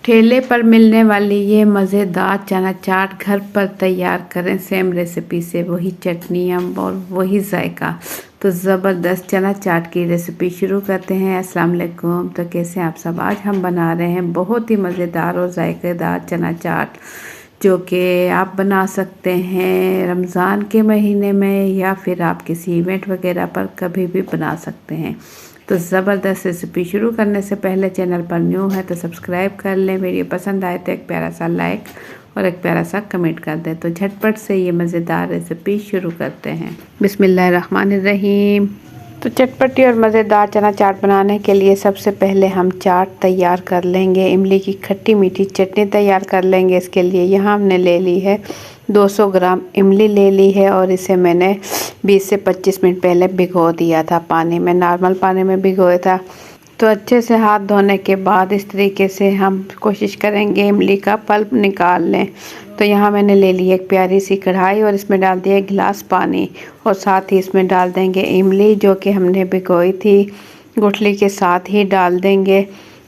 ठेले पर मिलने वाली ये मज़ेदार चना चाट घर पर तैयार करें सेम रेसिपी से, वही चटनियाँ और वही जायका। तो ज़बरदस्त चना चाट की रेसिपी शुरू करते हैं। अस्सलाम वालेकुम। तो कैसे आप सब? आज हम बना रहे हैं बहुत ही मज़ेदार और जायकेदार चना चाट, जो कि आप बना सकते हैं रमज़ान के महीने में या फिर आप किसी इवेंट वगैरह पर कभी भी बना सकते हैं। तो ज़बरदस्त रेसिपी शुरू करने से पहले चैनल पर न्यू है तो सब्सक्राइब कर लें। वीडियो पसंद आए तो एक प्यारा सा लाइक और एक प्यारा सा कमेंट कर दें। तो झटपट से ये मज़ेदार रेसिपी शुरू करते हैं। बिस्मिल्लाहिर्रहमानिर्रहीम। तो चटपटी और मज़ेदार चना चाट बनाने के लिए सबसे पहले हम चाट तैयार कर लेंगे। इमली की खट्टी मीठी चटनी तैयार कर लेंगे। इसके लिए यहाँ हमने ले ली है 200 ग्राम इमली ले ली है और इसे मैंने 20 से 25 मिनट पहले भिगो दिया था पानी में, नॉर्मल पानी में भिगोया था। तो अच्छे से हाथ धोने के बाद इस तरीके से हम कोशिश करेंगे इमली का पल्प निकाल लें। तो यहाँ मैंने ले ली एक प्यारी सी कढ़ाई और इसमें डाल दिया 1 गिलास पानी और साथ ही इसमें डाल देंगे इमली जो कि हमने भिगोई थी, गुठली के साथ ही डाल देंगे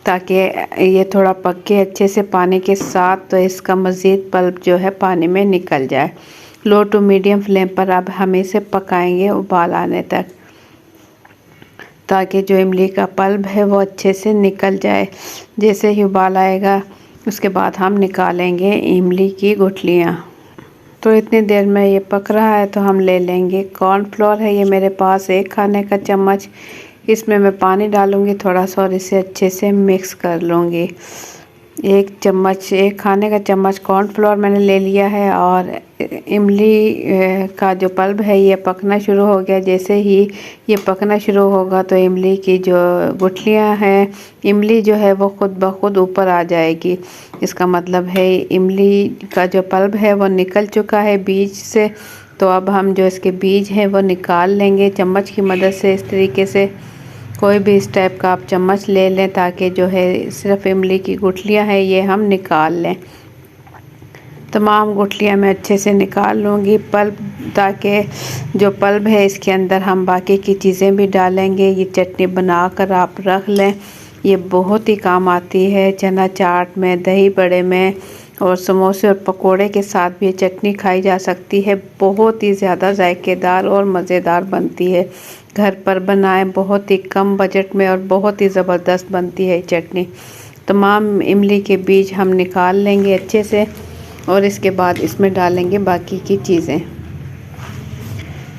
ताकि ये थोड़ा पके अच्छे से पानी के साथ, तो इसका मज़ीद पल्प जो है पानी में निकल जाए। लो टू मीडियम फ्लेम पर अब हम इसे पकाएंगे उबाल आने तक, ताकि जो इमली का पल्प है वो अच्छे से निकल जाए। जैसे ही उबाल आएगा उसके बाद हम निकालेंगे इमली की गुठलियाँ। तो इतनी देर में ये पक रहा है तो हम ले लेंगे कॉर्नफ्लोर है ये मेरे पास 1 खाने का चम्मच। इसमें मैं पानी डालूँगी थोड़ा सा और इसे अच्छे से मिक्स कर लूँगी। 1 खाने का चम्मच कॉर्नफ्लोर मैंने ले लिया है और इमली का जो पल्प है ये पकना शुरू हो गया। जैसे ही ये पकना शुरू होगा तो इमली की जो गुठलियाँ हैं, इमली जो है वो खुद ब खुद ऊपर आ जाएगी। इसका मतलब है इमली का जो पल्प है वो निकल चुका है बीज से। तो अब हम जो इसके बीज हैं वो निकाल लेंगे चम्मच की मदद से। इस तरीके से कोई भी इस टाइप का आप चम्मच ले लें ताकि जो है सिर्फ इमली की गुठलियाँ हैं ये हम निकाल लें। तमाम गुठलियाँ मैं अच्छे से निकाल लूँगी पल्प, ताकि जो पल्प है इसके अंदर हम बाकी की चीज़ें भी डालेंगे। ये चटनी बनाकर आप रख लें, ये बहुत ही काम आती है चना चाट में, दही बड़े में और समोसे और पकोड़े के साथ भी ये चटनी खाई जा सकती है। बहुत ही ज़्यादा जायकेदार और मज़ेदार बनती है। घर पर बनाएं, बहुत ही कम बजट में और बहुत ही ज़बरदस्त बनती है चटनी। तमाम इमली के बीज हम निकाल लेंगे अच्छे से और इसके बाद इसमें डालेंगे बाकी की चीज़ें।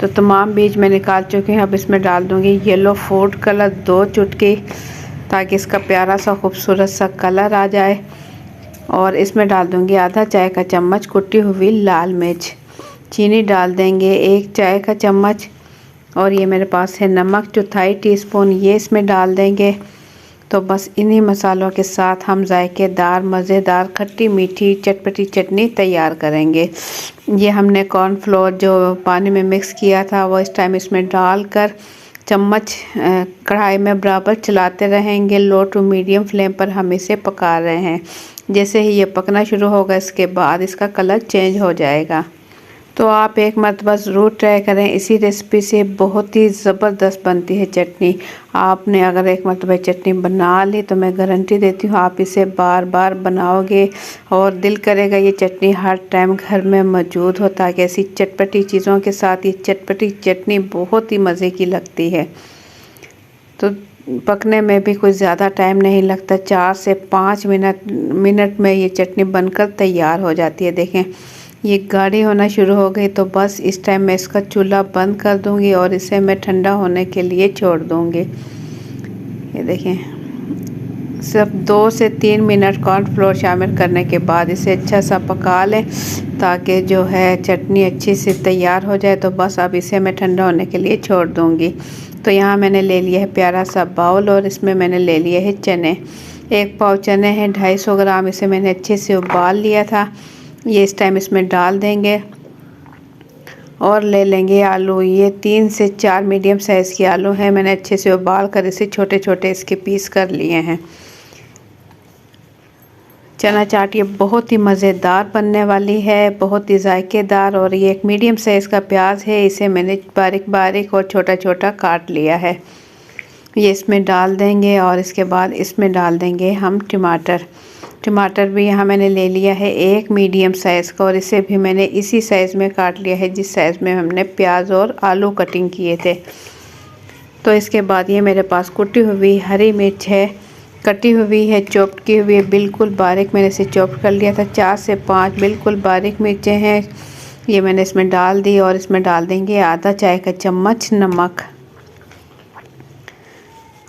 तो तमाम बीज मैं निकाल चुकी हूँ। अब इसमें डाल दूँगी येलो फूड कलर 2 चुटकी, ताकि इसका प्यारा सा खूबसूरत सा कलर आ जाए। और इसमें डाल दूँगी आधा चाय का चम्मच कुटी हुई लाल मिर्च। चीनी डाल देंगे 1 चाय का चम्मच और ये मेरे पास है नमक 1/4 टीस्पून, ये इसमें डाल देंगे। तो बस इन्हीं मसालों के साथ हम जायकेदार मज़ेदार खट्टी मीठी चटपटी चटनी तैयार करेंगे। ये हमने कॉर्नफ्लोर जो पानी में मिक्स किया था वो इस टाइम इसमें डालकर चम्मच कढ़ाई में बराबर चलाते रहेंगे। लो टू मीडियम फ्लेम पर हम इसे पका रहे हैं। जैसे ही ये पकना शुरू होगा इसके बाद इसका कलर चेंज हो जाएगा। तो आप एक मरतबा ज़रूर ट्राई करें, इसी रेसिपी से बहुत ही ज़बरदस्त बनती है चटनी। आपने अगर एक मरतबा चटनी बना ली तो मैं गारंटी देती हूँ आप इसे बार बार बनाओगे और दिल करेगा ये चटनी हर टाइम घर में मौजूद हो, ताकि ऐसी चटपटी चीज़ों के साथ ये चटपटी चटनी बहुत ही मज़े की लगती है। तो पकने में भी कुछ ज़्यादा टाइम नहीं लगता, 4 से 5 मिनट में ये चटनी बनकर तैयार हो जाती है। देखें ये गाढ़ी होना शुरू हो गई तो बस इस टाइम मैं इसका चूल्हा बंद कर दूंगी और इसे मैं ठंडा होने के लिए छोड़ दूंगी। ये देखें सिर्फ 2 से 3 मिनट कॉर्नफ्लोर शामिल करने के बाद इसे अच्छा सा पका लें ताकि जो है चटनी अच्छी से तैयार हो जाए। तो बस अब इसे मैं ठंडा होने के लिए छोड़ दूंगी। तो यहाँ मैंने ले लिया है प्यारा सा बाउल और इसमें मैंने ले लिए है चने। 1 पाव चने हैं 250 ग्राम, इसे मैंने अच्छे से उबाल लिया था। ये इस टाइम इसमें डाल देंगे और ले लेंगे आलू। ये 3 से 4 मीडियम साइज़ के आलू हैं, मैंने अच्छे से उबाल कर इसे छोटे छोटे इसके पीस कर लिए हैं। चना चाट ये बहुत ही मज़ेदार बनने वाली है, बहुत ही जायकेदार। और ये 1 मीडियम साइज़ का प्याज है, इसे मैंने बारीक बारीक और छोटा छोटा काट लिया है। ये इसमें डाल देंगे और इसके बाद इसमें डाल देंगे हम टमाटर। टमाटर भी यहाँ मैंने ले लिया है एक मीडियम साइज़ का, और इसे भी मैंने इसी साइज़ में काट लिया है जिस साइज़ में हमने प्याज और आलू कटिंग किए थे। तो इसके बाद ये मेरे पास कुटी हुई हरी मिर्च है, कटी हुई है, चॉप की हुई है, बिल्कुल बारीक मैंने इसे चॉप कर लिया था। 4 से 5 बिल्कुल बारीक मिर्चें हैं, ये मैंने इसमें डाल दी। और इसमें डाल देंगे आधा चाय का चम्मच नमक।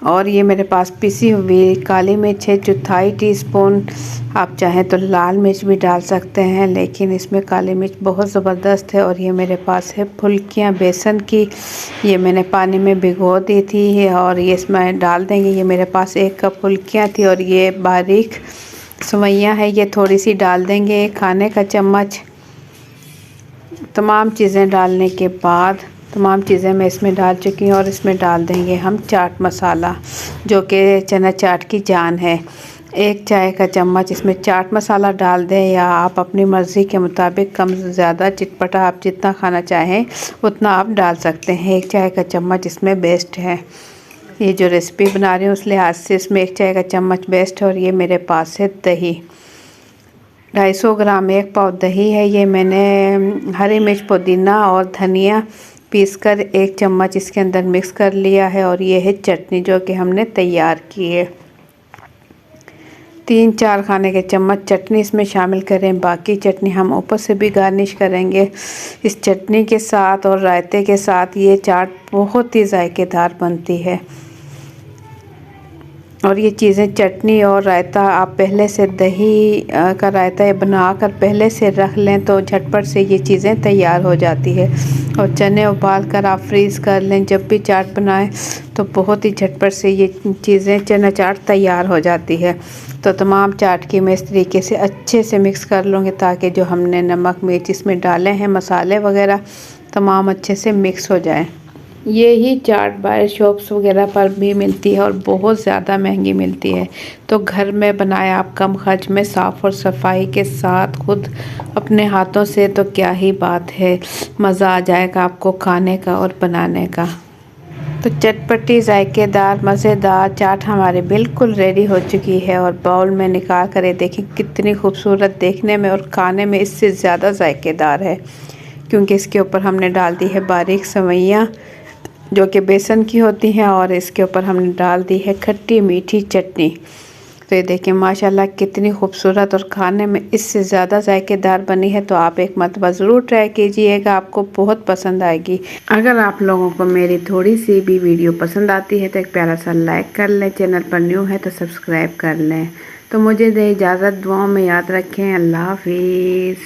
और ये मेरे पास पिसी हुई काली मिर्च है 1/4 टीस्पून। आप चाहें तो लाल मिर्च भी डाल सकते हैं, लेकिन इसमें काली मिर्च बहुत ज़बरदस्त है। और ये मेरे पास है फुल्कियाँ बेसन की, ये मैंने पानी में भिगो दी थी और ये इसमें डाल देंगे। ये मेरे पास 1 कप फुल्कियाँ थी। और ये बारीक सेवइयाँ है, ये थोड़ी सी डाल देंगे 1 खाने का चम्मच। तमाम चीज़ें डालने के बाद तमाम चीज़ें मैं इसमें डाल चुकी हूँ। और इसमें डाल देंगे हम चाट मसाला, जो कि चना चाट की जान है। 1 चाय का चम्मच इसमें चाट मसाला डाल दें, या आप अपनी मर्ज़ी के मुताबिक कम ज़्यादा चटपटा आप जितना खाना चाहें उतना आप डाल सकते हैं। 1 चाय का चम्मच इसमें बेस्ट है। ये जो रेसिपी बना रही हूँ उस लिहाज से इसमें 1 चाय का चम्मच बेस्ट है। और ये मेरे पास है दही, 250 ग्राम 1 पाव दही है। ये मैंने हरी मिर्च, पुदीना और धनिया पीसकर 1 चम्मच इसके अंदर मिक्स कर लिया है। और ये है चटनी जो कि हमने तैयार की है। 3-4 खाने के चम्मच चटनी इसमें शामिल करें, बाकी चटनी हम ऊपर से भी गार्निश करेंगे। इस चटनी के साथ और रायते के साथ ये चाट बहुत ही जायकेदार बनती है। और ये चीज़ें चटनी और रायता आप पहले से दही का रायता बनाकर पहले से रख लें तो झटपट से ये चीज़ें तैयार हो जाती है। और चने उबाल कर आप फ्रीज़ कर लें, जब भी चाट बनाएं तो बहुत ही झटपट से ये चीज़ें चना चाट तैयार हो जाती है। तो तमाम चाट की मैं इस तरीके से अच्छे से मिक्स कर लूँगी, ताकि जो हमने नमक मिर्च इसमें डाले हैं मसाले वगैरह तमाम अच्छे से मिक्स हो जाए। ये ही चाट बाहर शॉप्स वगैरह पर भी मिलती है और बहुत ज़्यादा महंगी मिलती है। तो घर में बनाया आप कम खर्च में साफ़ और सफाई के साथ खुद अपने हाथों से, तो क्या ही बात है, मज़ा आ जाएगा आपको खाने का और बनाने का। तो चटपटी जायकेदार मज़ेदार चाट हमारी बिल्कुल रेडी हो चुकी है। और बाउल में निकाल कर देखें कितनी खूबसूरत देखने में और खाने में इससे ज़्यादा जायकेदार है, क्योंकि इसके ऊपर हमने डाल दी है बारीक सेवइयाँ जो कि बेसन की होती हैं, और इसके ऊपर हमने डाल दी है खट्टी मीठी चटनी। तो ये देखिए माशाल्लाह कितनी खूबसूरत और खाने में इससे ज़्यादा जायकेदार बनी है। तो आप एक मरतबा ज़रूर ट्राई कीजिएगा, आपको बहुत पसंद आएगी। अगर आप लोगों को मेरी थोड़ी सी भी वीडियो पसंद आती है तो एक प्यारा सा लाइक कर लें, चैनल पर न्यू है तो सब्सक्राइब कर लें। तो मुझे दे इजाज़त, दुआओं में याद रखें। अल्लाह हाफिज़।